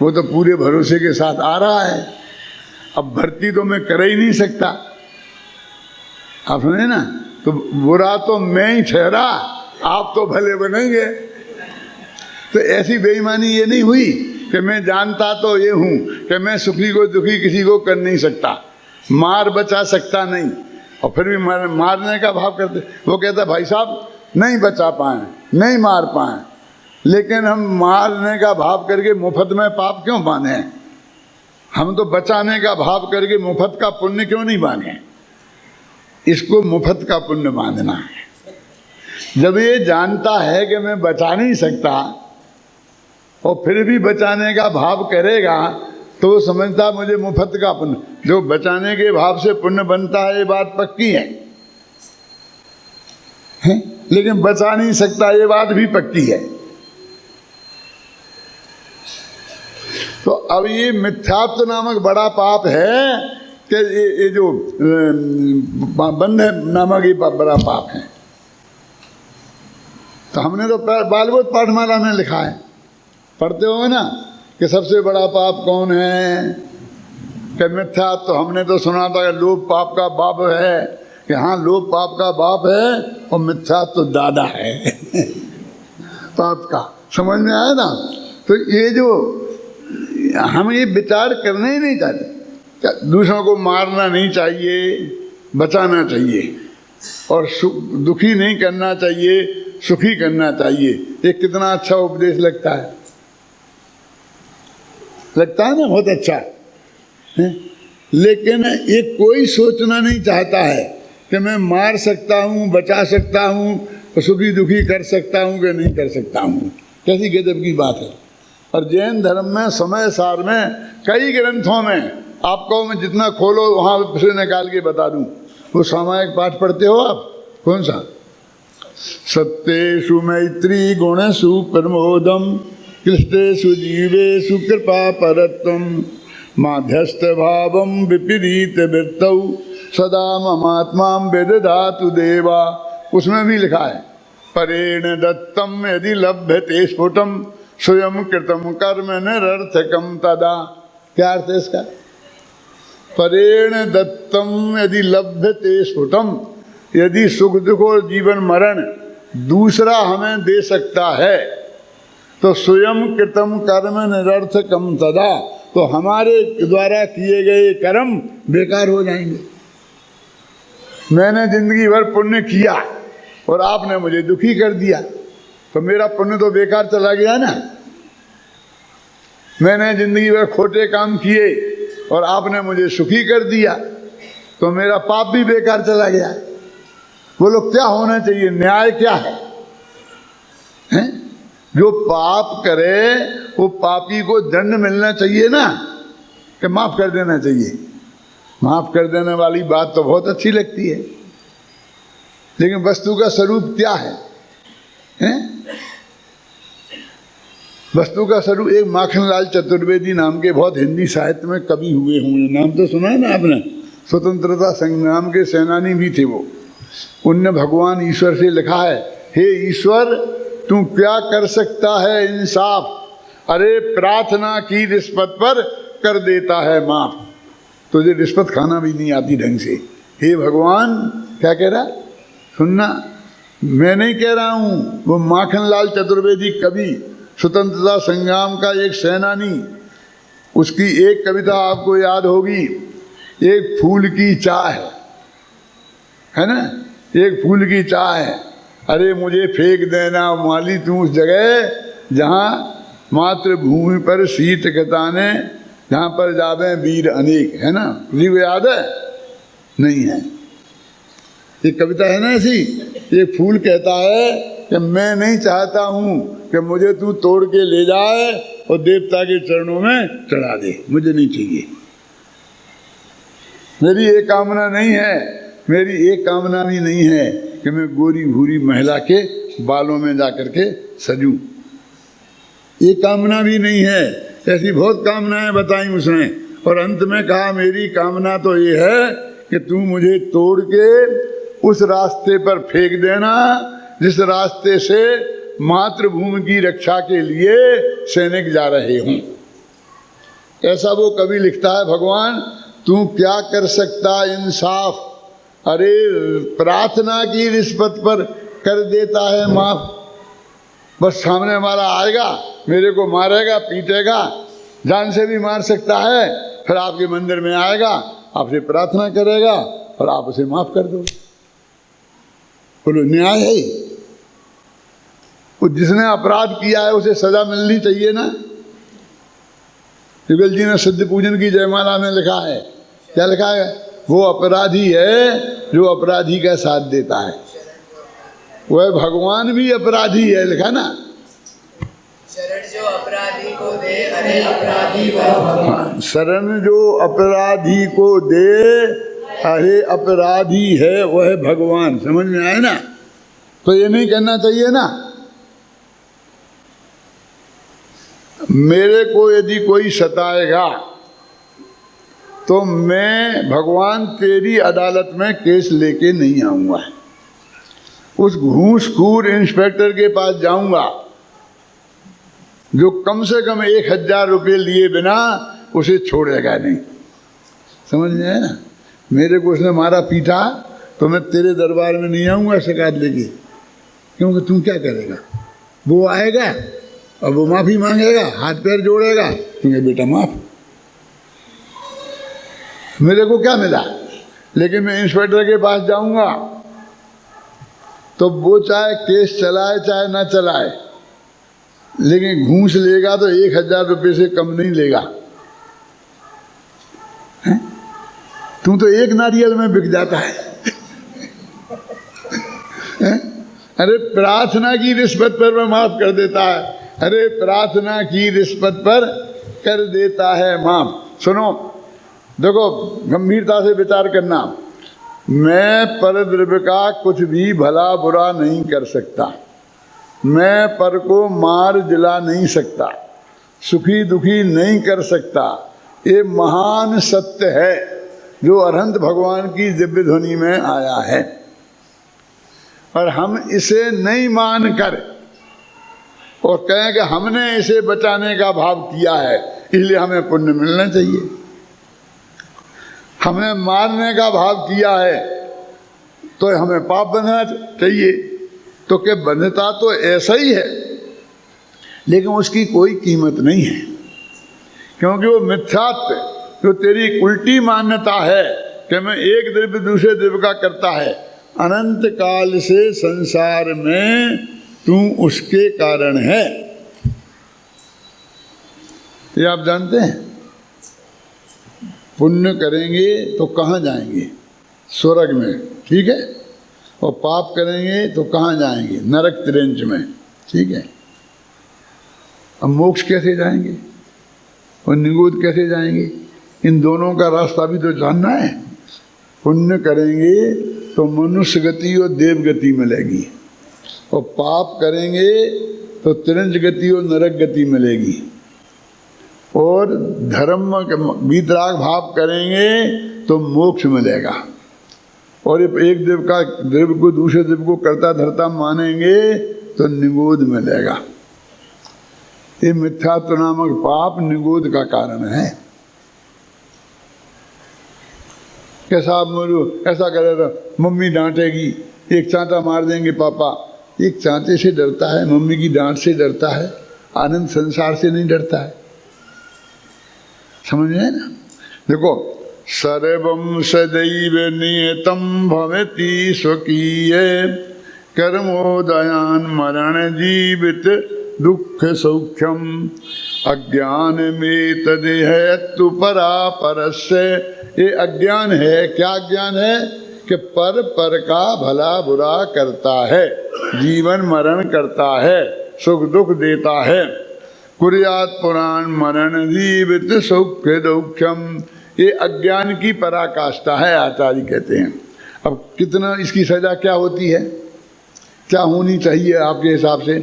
वो तो पूरे भरोसे के साथ आ रहा है। अब भर्ती तो मैं कर ही नहीं सकता, आप सुने ना, तो बुरा तो मैं ही ठहरा, आप तो भले बनेंगे। तो ऐसी बेईमानी ये नहीं हुई कि मैं जानता तो ये हूं कि मैं सुखी को दुखी किसी को कर नहीं सकता, मार बचा सकता नहीं, और फिर भी मारने का भाव करते। वो कहता भाई साहब नहीं बचा पाए, नहीं मार पाए, लेकिन हम मारने का भाव करके मुफ्त में पाप क्यों बांधे? हम तो बचाने का भाव करके मुफ्त का पुण्य क्यों नहीं बांधे? इसको मुफ्त का पुण्य बांधना है। जब ये जानता है कि मैं बचा नहीं सकता और फिर भी बचाने का भाव करेगा, तो वो समझता मुझे मुफ्त का पुण्य, जो बचाने के भाव से पुण्य बनता है ये बात पक्की है, लेकिन बचा नहीं सकता ये बात भी पक्की है। तो अब ये मिथ्यात्व नामक बड़ा पाप है कि ये जो बंध नामक ये बड़ा पाप है। तो हमने तो बालबोध पाठमाला में लिखा है, पढ़ते हो ना, कि सबसे बड़ा पाप कौन है? कि मिथ्यात्व। तो हमने तो सुना था कि लोभ पाप का बाप है, कि हाँ लोभ पाप का बाप है और मिथ्यात्व तो दादा है पाप का। समझ में आया ना? तो ये जो हम ये विचार करना ही नहीं चाहते, दूसरों को मारना नहीं चाहिए, बचाना चाहिए, और दुखी नहीं करना चाहिए, सुखी करना चाहिए। ये कितना अच्छा उपदेश लगता है, लगता है ना, बहुत अच्छा है। लेकिन ये कोई सोचना नहीं चाहता है कि मैं मार सकता हूँ, बचा सकता हूँ, सुखी दुखी कर सकता हूँ कि नहीं कर सकता हूँ। कैसी गजब की बात है। और जैन धर्म में समय सार में कई ग्रंथों में, आपको मैं जितना खोलो वहाँ से निकाल के बता दूँ। वो सामायिक पाठ पढ़ते हो आप? कौन सा? सत्येषु मैत्री गुणेषु प्रमोदम क्लिष्टेषु जीवेषु कृपा परत्वम माध्यस्थ भावम विपरीत वृत्तौ सदा ममात्मा विदधातु देवा। उसमें भी लिखा है परेण दत्तम यदि लभ्यते स्फुटम स्वयं कृतम कर्म निरर्थकम तदा। क्या अर्थ है इसका? परेण दत्तम यदि लभ्यते स्फुटम, यदि सुख दुख और जीवन मरण दूसरा हमें दे सकता है तो स्वयं कृतम कर्म निरर्थकम तदा, तो हमारे द्वारा किए गए कर्म बेकार हो जाएंगे। मैंने जिंदगी भर पुण्य किया और आपने मुझे दुखी कर दिया, तो मेरा पुण्य तो बेकार चला गया ना। मैंने जिंदगी भर खोटे काम किए और आपने मुझे सुखी कर दिया, तो मेरा पाप भी बेकार चला गया। बोलो क्या होना चाहिए? न्याय क्या है? हैं? जो पाप करे वो पापी को दंड मिलना चाहिए ना, कि माफ कर देना चाहिए। माफ कर देने वाली बात तो बहुत अच्छी लगती है, लेकिन वस्तु का स्वरूप क्या है? हैं? वस्तु का स्वरूप, एक माखनलाल चतुर्वेदी नाम के बहुत हिंदी साहित्य में कवि हुए होंगे, नाम तो सुना है ना आपने, स्वतंत्रता संग्राम के सेनानी भी थे वो। उनने भगवान ईश्वर से लिखा है, हे ईश्वर तू क्या कर सकता है इंसाफ, अरे प्रार्थना की रिश्वत पर कर देता है माफ। तुझे रिश्वत खाना भी नहीं आती ढंग से। हे भगवान, क्या कह रहा? सुनना, मैं नहीं कह रहा हूँ, वो माखनलाल चतुर्वेदी कवि, स्वतंत्रता संग्राम का एक सेनानी, उसकी एक कविता आपको याद होगी, एक फूल की चाह है ना, एक फूल की चाह है, अरे मुझे फेंक देना माली तू उस जगह जहाँ मातृभूमि पर शीत कताने, जहाँ पर जावे वीर अनेक, है ना? किसी को याद है? नहीं है। ये कविता है ना ऐसी। ये फूल कहता है कि मैं नहीं चाहता हूँ कि मुझे तू तोड़ के ले जाए और देवता के चरणों में चढ़ा दे, मुझे नहीं चाहिए। मेरी एक कामना नहीं है, मेरी एक कामना भी नहीं है कि मैं गोरी भूरी महिला के बालों में जा कर के सजूं। ये कामना भी नहीं है। ऐसी बहुत कामनाएं बताई उसने, और अंत में कहा मेरी कामना तो ये है कि तू मुझे तोड़ के उस रास्ते पर फेंक देना जिस रास्ते से मातृभूमि की रक्षा के लिए सैनिक जा रहे हों। ऐसा वो कवि लिखता है, भगवान तू क्या कर सकता इंसाफ, अरे प्रार्थना की रिश्वत पर कर देता है माफ। बस सामने हमारा आएगा, मेरे को मारेगा, पीटेगा, जान से भी मार सकता है, फिर आपके मंदिर में आएगा, आपसे प्रार्थना करेगा और आप उसे माफ कर दो। बोलो न्याय है? वो जिसने अपराध किया है उसे सजा मिलनी चाहिए ना। युगल जी ने सिद्ध पूजन की जयमाला में लिखा है, क्या लिखा है? वो अपराधी है जो अपराधी का साथ देता है। वह भगवान भी अपराधी है, लिखा ना, शरण जो अपराधी को दे, अरे अपराधी वह भगवान। शरण जो अपराधी को दे, अरे अपराधी है वह भगवान। समझ में आए ना? तो ये नहीं कहना चाहिए ना, मेरे को यदि कोई सताएगा तो मैं भगवान तेरी अदालत में केस लेके नहीं आऊंगा, उस घूसखोर इंस्पेक्टर के पास जाऊंगा जो कम से कम 1000 रुपये लिए बिना उसे छोड़ेगा नहीं। समझ में आया ना? मेरे को उसने मारा पीटा तो मैं तेरे दरबार में नहीं आऊंगा शिकायत लेके, क्योंकि तू क्या करेगा? वो आएगा और वो माफी मांगेगा, हाथ पैर जोड़ेगा, तुम्हें बेटा माफ। मेरे को क्या मिला? लेकिन मैं इंस्पेक्टर के पास जाऊंगा तो वो चाहे केस चलाए चाहे ना चलाए, लेकिन घूस लेगा तो 1000 रुपये से कम नहीं लेगा। तू तो एक नारियल में बिक जाता है। अरे प्रार्थना की रिश्वत पर वह माफ कर देता है, अरे प्रार्थना की रिश्वत पर कर देता है माफ। सुनो, देखो गंभीरता से विचार करना। मैं परद्रव्य का कुछ भी भला बुरा नहीं कर सकता, मैं पर को मार जिला नहीं सकता, सुखी दुखी नहीं कर सकता। ये महान सत्य है जो अरहंत भगवान की दिव्य ध्वनि में आया है, और हम इसे नहीं मानकर और कहें कि हमने इसे बचाने का भाव किया है इसलिए हमें पुण्य मिलना चाहिए, हमने मारने का भाव किया है तो हमें पाप बनना चाहिए। तो क्या बनता तो ऐसा ही है, लेकिन उसकी कोई कीमत नहीं है, क्योंकि वो मिथ्यात्व, जो तेरी उल्टी मान्यता है कि मैं एक द्रव्य दूसरे द्रव्य का करता है, अनंत काल से संसार में तू उसके कारण है। ये आप जानते हैं? पुण्य करेंगे तो कहाँ जाएंगे? स्वर्ग में, ठीक है, और पाप करेंगे तो कहाँ जाएंगे? नरक त्रिंच में, ठीक है। अब मोक्ष कैसे जाएंगे और निगोद कैसे जाएंगे? इन दोनों का रास्ता भी तो जानना है। पुण्य करेंगे तो मनुष्य गति और देव गति मिलेगी, और पाप करेंगे तो त्रिंच गति और नरक गति मिलेगी, और धर्म वीतराग भाव करेंगे तो मोक्ष मिलेगा, और एक देव का द्रव्य को दूसरे देव को करता धरता मानेंगे तो निगोद मिलेगा। ये मिथ्यात्व नामक पाप निगोद का कारण है। कैसा बोलो, ऐसा करे तो मम्मी डांटेगी, एक चांटा मार देंगे पापा। एक चांटे से डरता है, मम्मी की डांट से डरता है, आनंद संसार से नहीं डरता है। समझ में ना? देखो, सर्वं सदैव नियतं भवति स्वकीय कर्मोदयान् मरण जीवित दुख सौख्यम अज्ञान में तदेहतु परा परस्य। ये अज्ञान है। क्या ज्ञान है? कि पर का भला बुरा करता है, जीवन मरण करता है, सुख दुख देता है। कुर्यात् पुराण मरण जीवित सौख्य दौख्यम। ये अज्ञान की पराकाष्ठा है, आचार्य कहते हैं। अब कितना इसकी सजा क्या होती है, क्या होनी चाहिए आपके हिसाब से?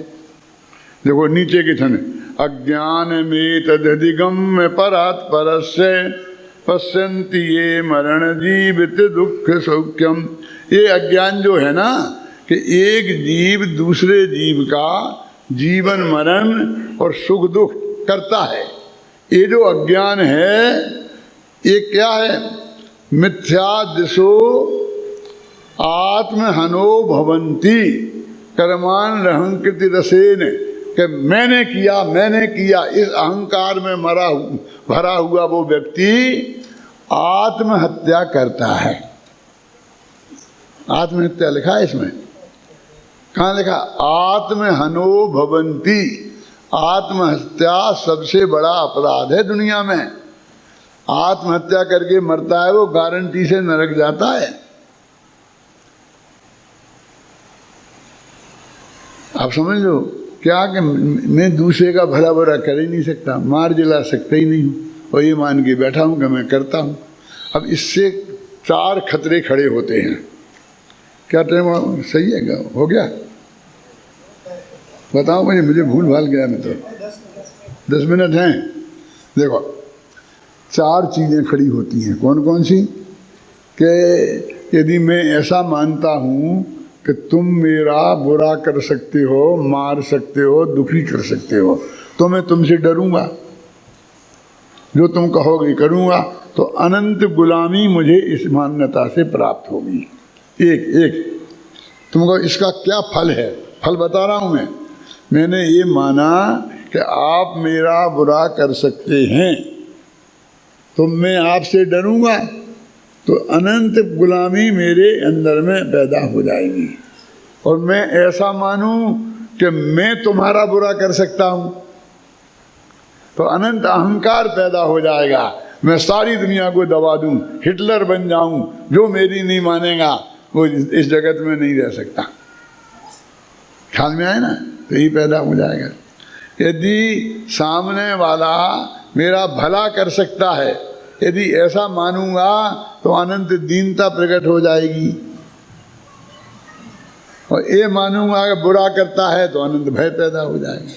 देखो नीचे के छन, अज्ञान में तदिगम्य परात् परस्य पश्यन्ति ये मरण जीवित दुख सौख्यम। ये अज्ञान जो है ना, कि एक जीव दूसरे जीव का जीवन मरण और सुख दुख करता है, ये जो अज्ञान है ये क्या है? मिथ्या दिशो आत्महनो भवंती कर्मान रहंकृति रसेन, कि मैंने किया, इस अहंकार में भरा हुआ वो व्यक्ति आत्महत्या करता है। आत्महत्या लिखा है इसमें, कहाँ लिखा? आत्महनो भवंती, आत्महत्या सबसे बड़ा अपराध है दुनिया में। आत्महत्या करके मरता है वो गारंटी से नरक जाता है। आप समझ लो क्या कि मैं दूसरे का भला बुरा कर ही नहीं सकता, मार जला सकता ही नहीं हूँ, और ये मान के बैठा हूँ कि मैं करता हूँ। अब इससे 4 खतरे खड़े होते हैं। क्या टाइम सही है? क्या हो गया? बताओ मुझे भूल भाल गया मैं तो। 10 मिनट हैं। देखो 4 चीज़ें खड़ी होती हैं। कौन कौन सी? कि यदि मैं ऐसा मानता हूँ कि तुम मेरा बुरा कर सकते हो, मार सकते हो, दुखी कर सकते हो, तो मैं तुमसे डरूंगा, जो तुम कहोगे करूंगा, तो अनंत गुलामी मुझे इस मान्यता से प्राप्त होगी। एक तुमको इसका क्या फल है? फल बता रहा हूं मैंने ये माना कि आप मेरा बुरा कर सकते हैं तो मैं आपसे डरूंगा, तो अनंत गुलामी मेरे अंदर में पैदा हो जाएगी। और मैं ऐसा मानूं कि मैं तुम्हारा बुरा कर सकता हूं तो अनंत अहंकार पैदा हो जाएगा। मैं सारी दुनिया को दबा दूं, हिटलर बन जाऊं, जो मेरी नहीं मानेगा वो इस जगत में नहीं रह सकता। ख्याल में आए ना? तो यही पैदा हो जाएगा। यदि सामने वाला मेरा भला कर सकता है, यदि ऐसा मानूंगा तो अनंत दीनता प्रकट हो जाएगी, और ये मानूंगा कि बुरा करता है तो अनंत भय पैदा हो जाएगा।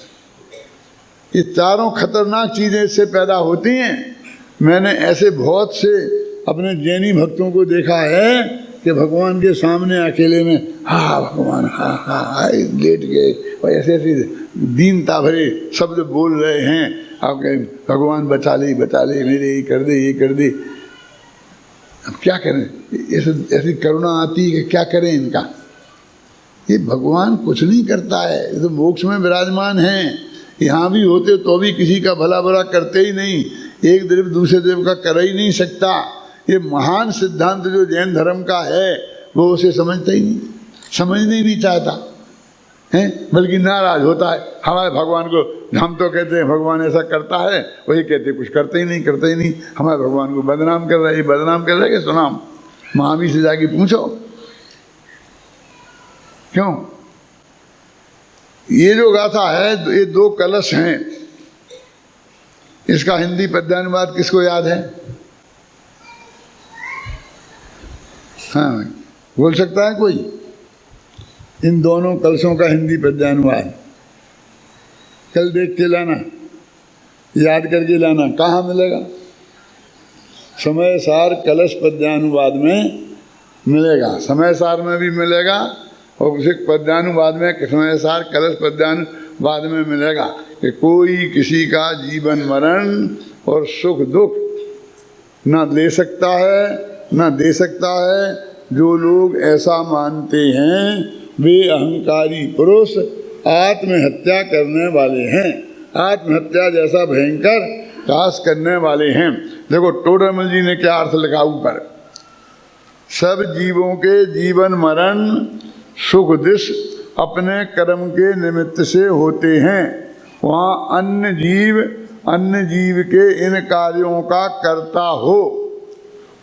ये चारों खतरनाक चीज़ें इससे पैदा होती हैं। मैंने ऐसे बहुत से अपने जैनी भक्तों को देखा है कि भगवान के सामने अकेले में हाँ भगवान हाँ हाँ हाँ लेट गए, और ऐसे ऐसे दीनता भरे शब्द बोल रहे हैं। आप कहें भगवान बचा ले मेरे, ये कर दे। अब क्या करें? ऐसी करुणा आती है कि क्या करें इनका? ये भगवान कुछ नहीं करता है, ये तो मोक्ष में विराजमान हैं। यहाँ भी होते तो भी किसी का भला बुरा करते ही नहीं, एक देव दूसरे देव का कर ही नहीं सकता। ये महान सिद्धांत जो जैन धर्म का है वो उसे समझता ही नहीं, समझने ही नहीं चाहता है, बल्कि नाराज होता है। हमारे भगवान को हम तो कहते हैं भगवान ऐसा करता है, वही कहते कुछ करते ही नहीं। हमारे भगवान को बदनाम कर रहे हैं। बदनाम कर रहे हैं कि सुनाम महावी से जाके पूछो क्यों? ये जो गाथा है ये 2 कलश हैं, इसका हिंदी पद्यानुवाद किसको याद है? हाँ बोल सकता है कोई? इन दोनों कलशों का हिंदी पद्यानुवाद कल देख के लाना, याद करके लाना। कहाँ मिलेगा? समय सार कलश पद्यानुवाद में मिलेगा, समय सार में भी मिलेगा, और उसे पद्यानुवाद में समय सार कलश पद्यानुवाद में मिलेगा कि कोई किसी का जीवन मरण और सुख दुख ना ले सकता है ना दे सकता है। जो लोग ऐसा मानते हैं वे अहंकारी पुरुष आत्महत्या करने वाले हैं, आत्महत्या जैसा भयंकर काश करने वाले हैं। देखो टोडरमल जी ने क्या अर्थ लिखा ऊपर, सब जीवों के जीवन मरण सुख दुख अपने कर्म के निमित्त से होते हैं। वहाँ अन्य जीव के इन कार्यों का कर्ता हो,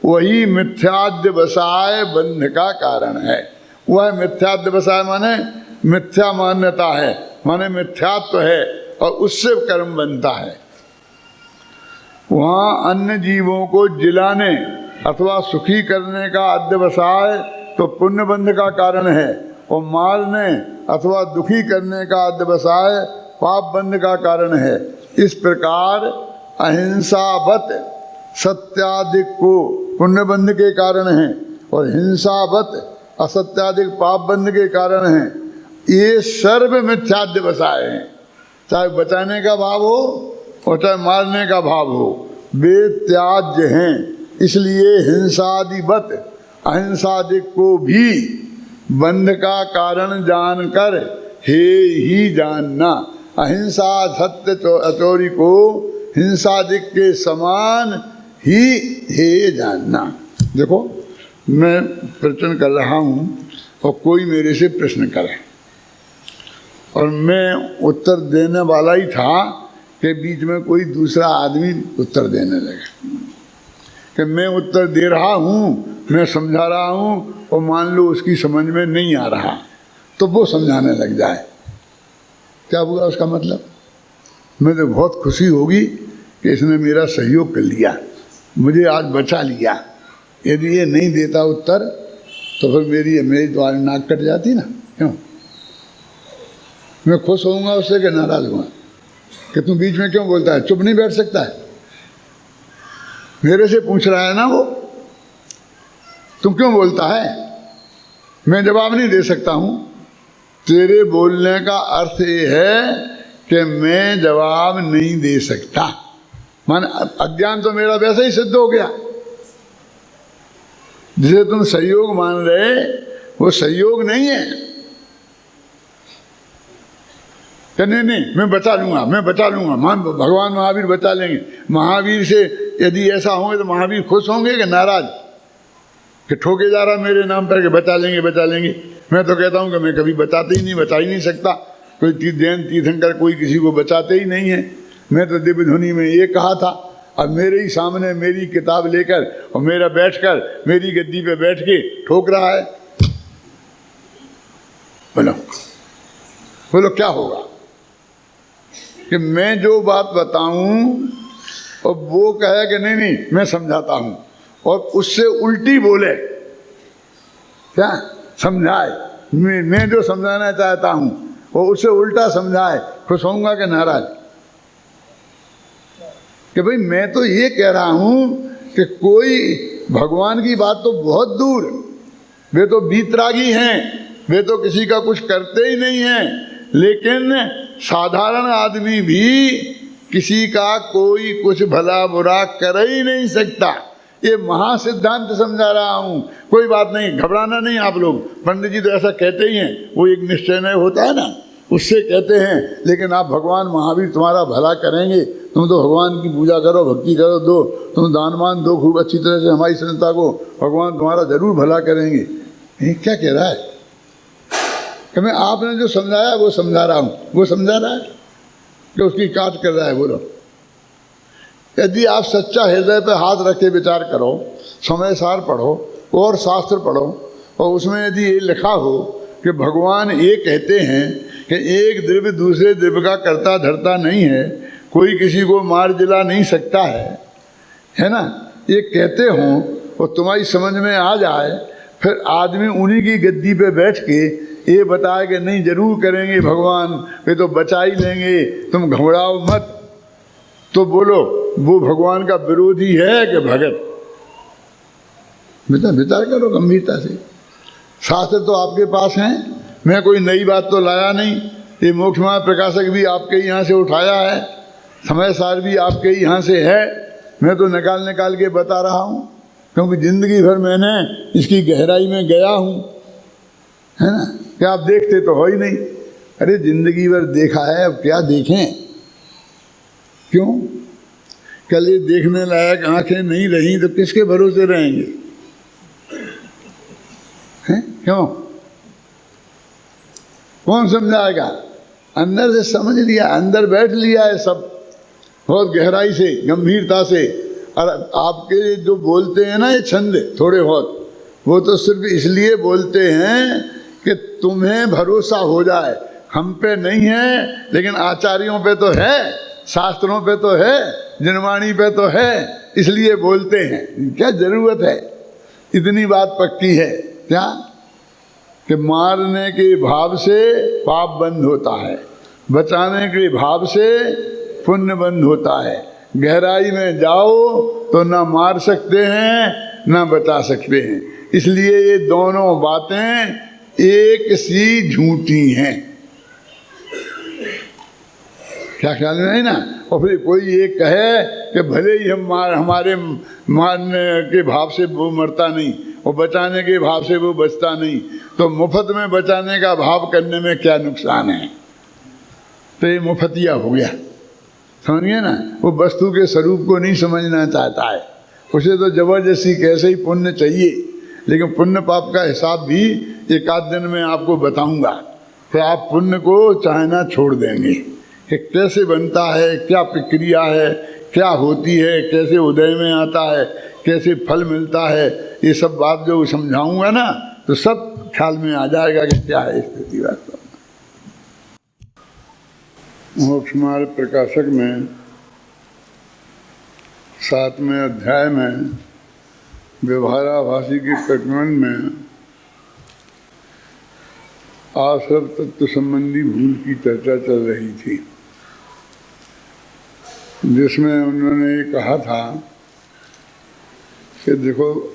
वही मिथ्याद्वसाय बंध का कारण है। वह मिथ्याद्वसाय माने मिथ्या मान्यता है, माने मिथ्यात्व है, और उससे कर्म बनता है। वहाँ अन्य जीवों को जिलाने अथवा सुखी करने का अध्यवसाय तो पुण्य बंध का कारण है, और मारने अथवा दुखी करने का अध्यवसाय पाप बंध का कारण है। इस प्रकार अहिंसावत सत्याधिक को पुण्य बंध के कारण है, और हिंसावत असत्याधिक पाप बंध के कारण है। ये सर्व मिथ्याध्यवसाय हैं। चाहे बचाने का भाव हो और चाहे मारने का भाव हो, वे त्याज्य हैं। इसलिए हिंसादिवत अहिंसादिक को भी बंध का कारण जानकर हे ही जानना। अहिंसा सत्य अचौरी को हिंसादिक के समान ही हे जानना। देखो मैं प्रश्न कर रहा हूँ और कोई मेरे से प्रश्न करे और मैं उत्तर देने वाला ही था कि बीच में कोई दूसरा आदमी उत्तर देने लगे कि मैं उत्तर दे रहा हूँ, मैं समझा रहा हूँ और मान लो उसकी समझ में नहीं आ रहा तो वो समझाने लग जाए। क्या हुआ उसका मतलब? मुझे बहुत खुशी होगी कि इसने मेरा सहयोग कर लिया, मुझे आज बचा लिया। यदि ये नहीं देता उत्तर तो फिर मेरी तो आज नाक कट जाती ना। क्यों? मैं खुश होऊंगा उससे कि नाराज हुआ कि तू बीच में क्यों बोलता है, चुप नहीं बैठ सकता है? मेरे से पूछ रहा है ना वो, तुम क्यों बोलता है? मैं जवाब नहीं दे सकता हूँ। तेरे बोलने का अर्थ ये है कि मैं जवाब नहीं दे सकता। मान अज्ञान तो मेरा वैसे ही सिद्ध हो गया। जिसे तुम सहयोग मान रहे वो सहयोग नहीं है। नहीं मैं बचा लूंगा भगवान महावीर बचा लेंगे। महावीर से यदि ऐसा होंगे तो महावीर खुश होंगे कि नाराज कि ठोके जा रहा मेरे नाम पर कि बचा लेंगे। मैं तो कहता हूँ कि मैं कभी बचा ही नहीं सकता। कोई जैन तीर्थंकर कोई किसी को बचाते ही नहीं है। मैं तो दिव्य ध्वनि में ये कहा था, अब मेरे ही सामने मेरी किताब लेकर और मेरा बैठकर मेरी गद्दी पे बैठ के ठोक रहा है। बोलो क्या होगा कि मैं जो बात बताऊं और वो कहे कि नहीं मैं समझाता हूं और उससे उल्टी बोले, क्या समझाए, मैं जो समझाना चाहता हूं वो उससे उल्टा समझाए, खुश होऊंगा कि नाराज? कि भाई मैं तो ये कह रहा हूं कि कोई भगवान की बात तो बहुत दूर, वे तो बीतरागी हैं, वे तो किसी का कुछ करते ही नहीं हैं, लेकिन साधारण आदमी भी किसी का कोई कुछ भला बुरा कर ही नहीं सकता। ये महासिद्धांत समझा रहा हूँ। कोई बात नहीं, घबराना नहीं आप लोग। पंडित जी तो ऐसा कहते ही हैं, वो एक निश्चय होता है ना, उससे कहते हैं, लेकिन आप भगवान महावीर तुम्हारा भला करेंगे। तुम तो भगवान की पूजा करो, भक्ति करो, दो तुम दानमान दो खूब अच्छी तरह से हमारी संस्था को, भगवान तुम्हारा जरूर भला करेंगे। ये क्या कह रहा है कि मैं आपने जो समझाया वो समझा रहा हूँ, वो समझा रहा है कि उसकी काट कर रहा है? बोलो, यदि आप सच्चा हृदय पे हाथ रख के विचार करो, समय सार पढ़ो और शास्त्र पढ़ो और उसमें यदि ये लिखा हो कि भगवान ये कहते हैं कि एक द्रव्य दूसरे द्रव्य का करता धरता नहीं है, कोई किसी को मार जिला नहीं सकता है ना, ये कहते हों और तुम्हारी समझ में आ जाए, फिर आदमी उन्हीं की गद्दी पे बैठ के ये बताए कि नहीं जरूर करेंगे भगवान, वे तो बचा ही लेंगे, तुम घबराओ मत, तो बोलो वो भगवान का विरोधी है कि भगत? विचार करो गंभीरता से। शास्त्र तो आपके पास हैं, मैं कोई नई बात तो लाया नहीं। ये मोक्ष मार्ग प्रकाशक भी आपके यहाँ से उठाया है, समय सार भी आपके यहाँ से है। मैं तो निकाल के बता रहा हूँ, क्योंकि जिंदगी भर मैंने इसकी गहराई में गया हूँ, है ना। क्या आप देखते तो हो ही नहीं। अरे जिंदगी भर देखा है, अब क्या देखें? क्यों? कल ये देखने लायक आंखें नहीं रही तो किसके भरोसे रहेंगे? हैं? क्यों? कौन समझाएगा? अंदर से समझ लिया, अंदर बैठ लिया है सब बहुत गहराई से, गंभीरता से। और आपके जो बोलते हैं ना ये छंद थोड़े बहुत, वो तो सिर्फ इसलिए बोलते हैं कि तुम्हें भरोसा हो जाए। हम पे नहीं है, लेकिन आचार्यों पे तो है, शास्त्रों पे तो है, जनवाणी पे तो है, इसलिए बोलते हैं। क्या जरूरत है? इतनी बात पक्की है क्या कि मारने के भाव से पाप बंद होता है, बचाने के भाव से पुण्य बंद होता है। गहराई में जाओ तो ना मार सकते हैं ना बचा सकते हैं। इसलिए ये दोनों बातें एक सी झूठी हैं। क्या ख्याल में है ना? और फिर कोई ये कहे कि भले ही हमारे मारने के भाव से वो मरता नहीं और बचाने के भाव से वो बचता नहीं, तो मुफ्त में बचाने का भाव करने में क्या नुकसान है? तो ये मुफ्तिया हो गया, समझिए ना। वो वस्तु के स्वरूप को नहीं समझना चाहता है, उसे तो जबरदस्ती कैसे ही पुण्य चाहिए। लेकिन पुण्य पाप का हिसाब भी एक आध दिन में आपको बताऊंगा, फिर आप पुण्य को चाहना छोड़ देंगे कि कैसे बनता है, क्या प्रक्रिया है, क्या होती है, कैसे उदय में आता है, कैसे फल मिलता है। ये सब बात जो समझाऊंगा ना तो सब ख्याल में आ जाएगा कि क्या है स्थिति वास्तव में। मोक्ष मार्ग प्रकाशक में 7वें अध्याय में व्यवहाराभासी के प्रकरण में आश्रव तत्व संबंधी भूल की चर्चा चल रही थी, जिसमें उन्होंने ये कहा था कि देखो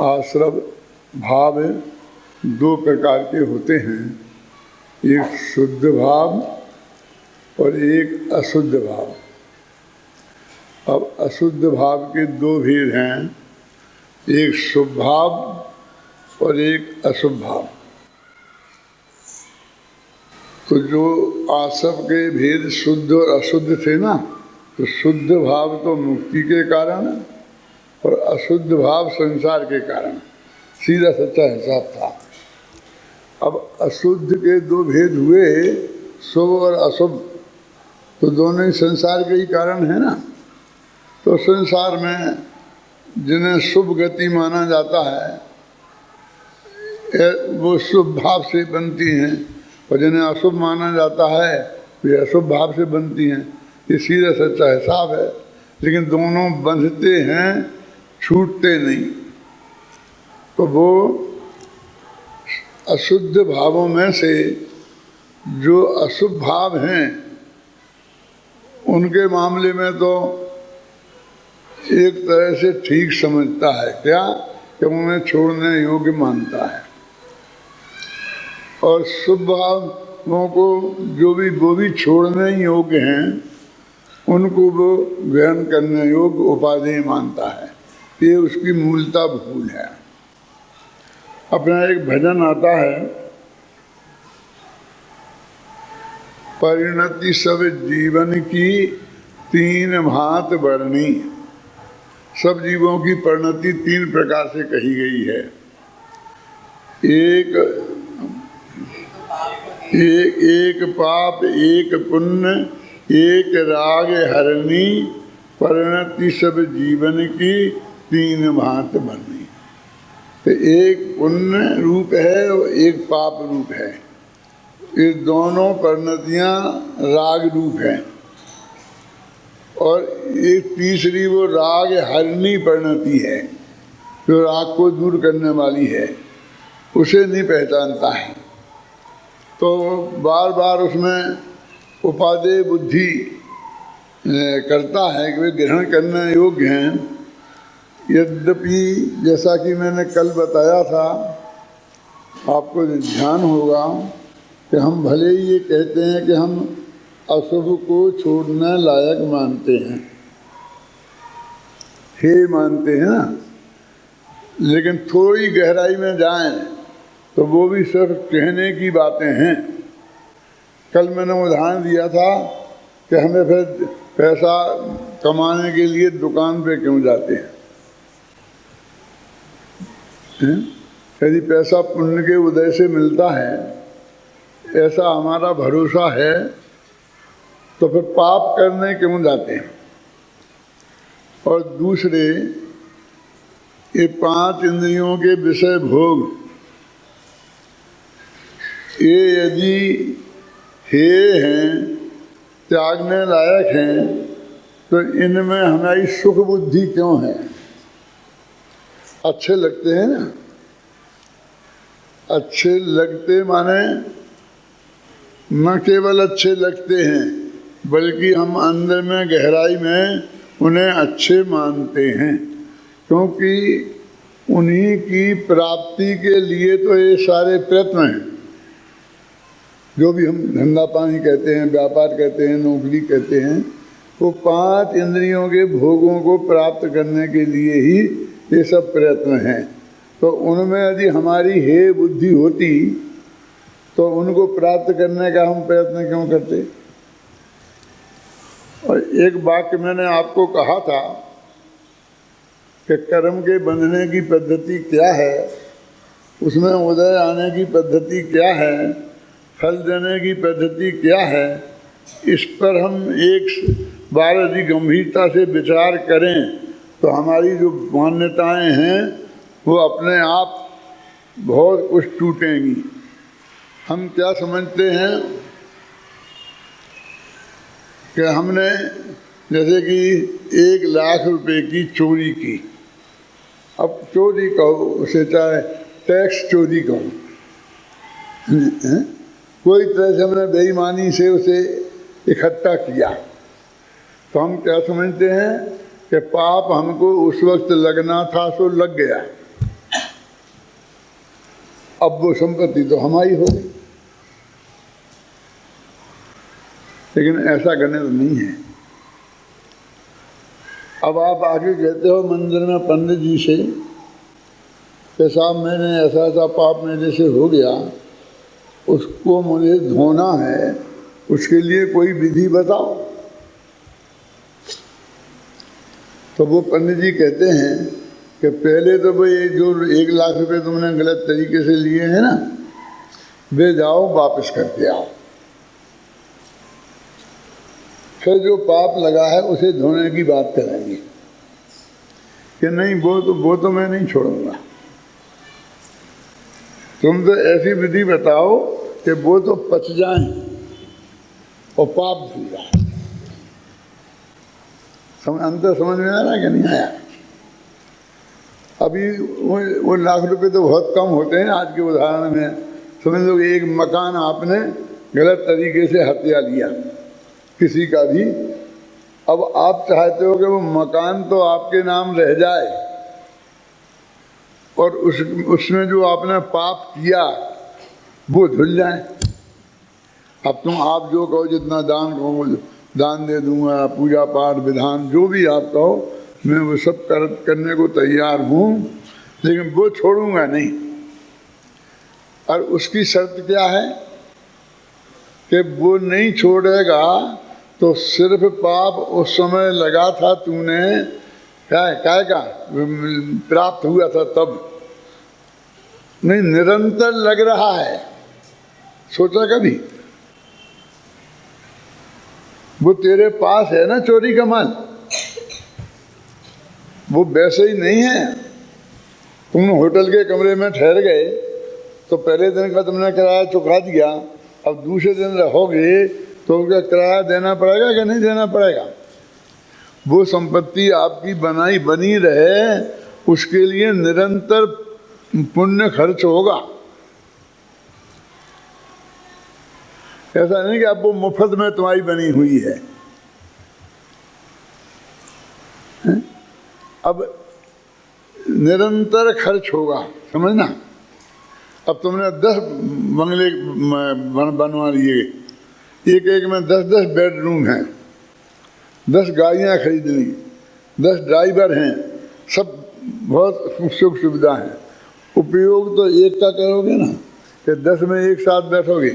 आश्रव भाव 2 प्रकार के होते हैं, एक शुद्ध भाव और एक अशुद्ध भाव। अब अशुद्ध भाव के 2 भेद हैं, एक शुभ भाव और एक अशुभ भाव। तो जो आसव के भेद शुद्ध और अशुद्ध थे ना, तो शुद्ध भाव तो मुक्ति के कारण और अशुद्ध भाव संसार के कारण, सीधा सच्चा हिसाब था। अब अशुद्ध के 2 भेद हुए, शुभ और अशुभ, तो दोनों ही संसार के ही कारण है ना। तो संसार में जिन्हें शुभ गति माना जाता है वो शुभ भाव से बनती हैं, और जिन्हें अशुभ माना जाता है वे अशुभ भाव से बनती हैं। ये सीधा सच्चा हिसाब है, लेकिन दोनों बंधते हैं, छूटते नहीं। तो वो अशुद्ध भावों में से जो अशुभ भाव हैं उनके मामले में तो एक तरह से ठीक समझता है, क्या कि उन्हें छोड़ने योग्य मानता है। और शुभ भावों को वो भी छोड़ने योग्य हैं, उनको वो ग्रहण करने योग्य उपाधि मानता है। ये उसकी मूलता भूल है। अपना एक भजन आता है, परिणति सब जीवन की 3 भांत बरनी। सब जीवों की परिणति 3 प्रकार से कही गई है। एक पाप, एक पुण्य, एक राग हरणी। परिणति सब जीवन की 3 भांत बरनी। तो एक पुण्य रूप है और एक पाप रूप है। ये दोनों परिणतियाँ राग रूप हैं। और एक तीसरी वो राग हरणी परिणति है, जो राग को दूर करने वाली है, उसे नहीं पहचानता है। तो बार बार उसमें उपादेय बुद्धि करता है कि वे ग्रहण करने योग्य हैं। यद्यपि जैसा कि मैंने कल बताया था, आपको ध्यान होगा कि हम भले ही ये कहते हैं कि हम अशुभ को छोड़ने लायक मानते हैं, हे मानते हैं ना, लेकिन थोड़ी गहराई में जाएं तो वो भी सिर्फ कहने की बातें हैं। कल मैंने उदाहरण दिया था कि हमें फिर पैसा कमाने के लिए दुकान पे क्यों जाते हैं? यदि पैसा पुण्य के उदय से मिलता है, ऐसा हमारा भरोसा है, तो फिर पाप करने क्यों जाते हैं? और दूसरे, ये 5 इंद्रियों के विषय भोग, ये यदि हे हैं, त्यागने लायक हैं, तो इनमें हमारी सुख बुद्धि क्यों है? अच्छे लगते हैं ना। अच्छे लगते माने न केवल अच्छे लगते हैं, बल्कि हम अंदर में गहराई में उन्हें अच्छे मानते हैं, क्योंकि उन्हीं की प्राप्ति के लिए तो ये सारे प्रयत्न हैं। जो भी हम धंधा पानी कहते हैं, व्यापार कहते हैं, नौकरी कहते हैं, वो 5 इंद्रियों के भोगों को प्राप्त करने के लिए ही ये सब प्रयत्न हैं। तो उनमें यदि हमारी हे बुद्धि होती तो उनको प्राप्त करने का हम प्रयत्न क्यों करते। और एक वाक्य मैंने आपको कहा था कि कर्म के बंधने की पद्धति क्या है, उसमें उदय आने की पद्धति क्या है, फल देने की पद्धति क्या है, इस पर हम एक बार यदि गंभीरता से विचार करें तो हमारी जो मान्यताएं हैं वो अपने आप बहुत कुछ टूटेंगी। हम क्या समझते हैं कि हमने जैसे कि 1 लाख रुपए की चोरी की, अब चोरी कहो उसे, चाहे टैक्स चोरी कहो, कोई तरह से हमने बेईमानी से उसे इकट्ठा किया, तो हम क्या समझते हैं कि पाप हमको उस वक्त लगना था सो लग गया, अब वो संपत्ति तो हमारी हो गई। लेकिन ऐसा गणित नहीं है। अब आप आगे कहते हो मंदिर में पंडित जी से कि साहब मैंने ऐसा ऐसा पाप मेरे से हो गया, उसको मुझे धोना है, उसके लिए कोई विधि बताओ। तो वो पंडित जी कहते हैं कि पहले तो भाई जो 1 लाख रुपए तुमने गलत तरीके से लिए हैं ना, वे जाओ वापस करके आओ, फिर जो पाप लगा है उसे धोने की बात करेंगे। कि नहीं वो तो मैं नहीं छोड़ूंगा, तुम तो ऐसी विधि बताओ कि वो तो पच जाए और पाप धुल जाए। अंतर समझ में आ रहा है कि नहीं आया। अभी वो लाख रुपए तो बहुत कम होते हैं आज के उदाहरण में। समझ लो कि एक मकान आपने गलत तरीके से हत्या लिया किसी का भी, अब आप चाहते हो कि वो मकान तो आपके नाम रह जाए और उसमें जो आपने पाप किया वो धुल जाए। अब आप जो कहो, जितना दान कहो दान दे दूंगा, पूजा पाठ विधान जो भी आप कहो मैं वो सब करने को तैयार हूँ, लेकिन वो छोड़ूंगा नहीं। और उसकी शर्त क्या है कि वो नहीं छोड़ेगा तो सिर्फ पाप उस समय लगा था तूने क्या का प्राप्त हुआ था तब नहीं, निरंतर लग रहा है। सोचा कभी? वो तेरे पास है ना चोरी का माल, वो वैसे ही नहीं है। तुम होटल के कमरे में ठहर गए तो पहले दिन का तुमने किराया चुका दिया, अब दूसरे दिन रहोगे तो उसका किराया देना पड़ेगा कि नहीं देना पड़ेगा। वो संपत्ति आपकी बनी रहे उसके लिए निरंतर पुण्य खर्च होगा। ऐसा नहीं कि अब वो मुफ्त में तुम्हारी बनी हुई है। अब निरंतर खर्च होगा, समझना। अब तुमने 10 बंगले बनवा लिए, एक में 10-10 बेडरूम हैं, 10 गाड़ियाँ खरीद ली, 10 ड्राइवर हैं, सब बहुत सुख सुविधा हैं। उपयोग तो एक का करोगे ना कि 10 में एक साथ बैठोगे,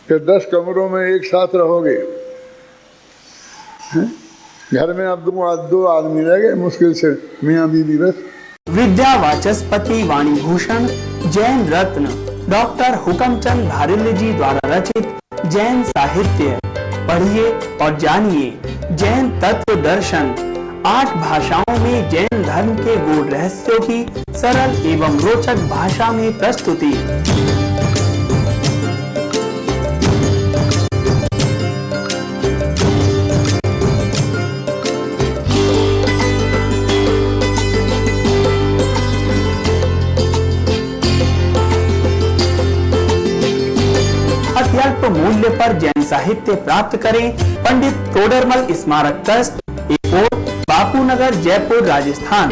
कि 10 कमरों में एक साथ रहोगे। घर में अब 2 आदमी रह गए मुश्किल से, मियाँ बीवी बस। विद्या वाचस्पति वाणी भूषण जैन रत्न डॉक्टर हुकमचंद भारिल्ले जी द्वारा रचित जैन साहित्य पढ़िए और जानिए। जैन तत्व दर्शन 8 भाषाओं में जैन धर्म के गूढ़ रहस्यों की सरल एवं रोचक भाषा में प्रस्तुति। अत्यल्प मूल्य पर जैन साहित्य प्राप्त करें। पंडित तोडरमल स्मारक ट्रस्ट, बापू नगर, जयपुर, राजस्थान।